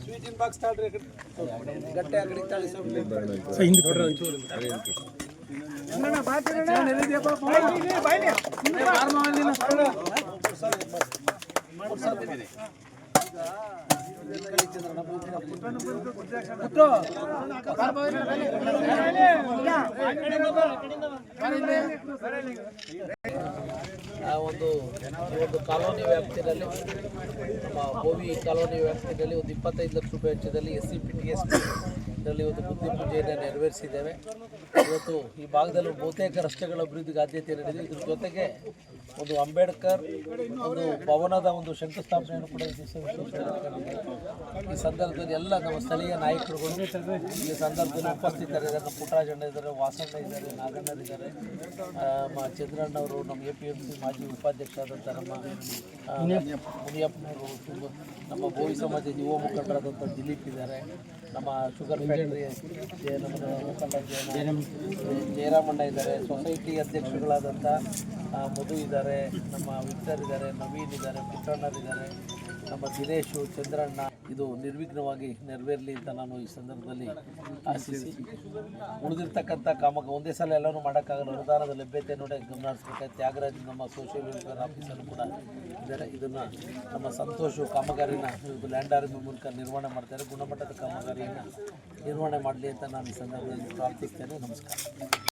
ಸ್ವೀಟಿನ box ತಾಳ್ರಿ Gatte ಅಂಗಡಿ ತಾಳಿ ಒಂದು ಕಾಲೋನಿ ವ್ಯಾಪ್ತಿಯಲ್ಲಿ ನಮ್ಮ ಗೋವಿ ಕಾಲೋನಿ ವ್ಯಾಪ್ತಿಯಲ್ಲಿ ಒಂದು 25 ಲಕ್ಷ ರೂಪಾಯಿ ವೆಚ್ಚದಲ್ಲಿ SCPTSP ಇದರಲ್ಲಿ ಒಂದು ಬುದ್ಧಿ ಪೂಜೆಯನ್ನು ನೆರವೇರಿಸಿದ್ದೇವೆ. ಇವತ್ತು ಈ ಭಾಗದಲ್ಲಿ ಬಹುತೇಕ ರಸ್ತೆಗಳ ಅಭಿವೃದ್ಧಿಗೆ ಆದ್ಯತೆ ನೀಡಿದೆ. ಇದ್ರ ಜೊತೆಗೆ ಒಂದು ಅಂಬೇಡ್ಕರ್ ಒಂದು ಭವನದ ಒಂದು ಶಂಕುಸ್ಥಾಪನೆಯನ್ನು ಕೂಡ ಈ ಸಂದರ್ಭದಲ್ಲಿ ಎಲ್ಲ ನಮ್ಮ ಸ್ಥಳೀಯ ನಾಯಕರುಗಳು ಈ ಸಂದರ್ಭದಲ್ಲಿ ಉಪಸ್ಥಿತರಿದ್ದಾರೆ. ನಮ್ಮ ಪುಟ್ಟರಾಜಣ್ಣ ಇದ್ದಾರೆ, ವಾಸಣ್ಣ ಇದ್ದಾರೆ, ನಾಗಣ್ಣರಿದ್ದಾರೆ, ಚಂದ್ರಣ್ಣವರು, ನಮ್ಮ APMC ಮಾಜಿ ಉಪಾಧ್ಯಕ್ಷ ಆದಂಥ ನಮ್ಮ ಮುನಿಯಪ್ಪನವರು, ನಮ್ಮ ಗೋವಿ ಸಮಾಜದ ಯುವ ಮುಖಂಡರಾದಂಥ ದಿಲೀಪ್ ಇದ್ದಾರೆ, ನಮ್ಮ ಶುಗರ್ ಫ್ಯಾಕ್ಟ್ರಿ ನಮ್ಮ ಮುಖಂಡ ಜಯರಾಮಣ್ಣ ಇದ್ದಾರೆ, ಸೊಸೈಟಿ ಅಧ್ಯಕ್ಷರುಗಳಾದಂಥ ಮಧು ಇದ್ದಾರೆ, ನಮ್ಮ ವಿಕ್ಟರ್ ಇದ್ದಾರೆ, ನವೀನ್ ಇದ್ದಾರೆ, ಪುಟ್ಟಣ್ಣರಿದ್ದಾರೆ, ನಮ್ಮ ದಿನೇಶು, ಚಂದ್ರಣ್ಣ. ಇದು ನಿರ್ವಿಘ್ನವಾಗಿ ನೆರವೇರಲಿ ಅಂತ ನಾನು ಈ ಸಂದರ್ಭದಲ್ಲಿ ಆಶಿಸಿ ಉಳಿದಿರ್ತಕ್ಕಂಥ ಒಂದೇ ಸಲ ಎಲ್ಲರೂ ಮಾಡೋಕ್ಕಾಗಲ್ಲ. ಅನುದಾನದ ಲಭ್ಯತೆ ನೋಡಿ ಗಮನ ಹರಿಸ್ಬೇಕಾದ್ರೆ ತ್ಯಾಗರಾಜ್ ನಮ್ಮ ಸೋಷಿಯಲ್ ವೆಲ್ಫೇರ್ ಆಫೀಸರು ಕೂಡ ಇದ್ದಾರೆ. ಇದನ್ನು ನಮ್ಮ ಸಂತೋಷ ಕಾಮಗಾರಿನ ಇದು ಲ್ಯಾಂಡ್ ಆರ್ಮಿ ಮೂಲಕ ನಿರ್ವಹಣೆ ಮಾಡ್ತಾರೆ. ಗುಣಮಟ್ಟದ ಕಾಮಗಾರಿಯನ್ನು ನಿರ್ವಹಣೆ ಮಾಡಲಿ ಅಂತ ನಾನು ಈ ಸಂದರ್ಭದಲ್ಲಿ ಪ್ರಾರ್ಥಿಸ್ತೇನೆ. ನಮಸ್ಕಾರ.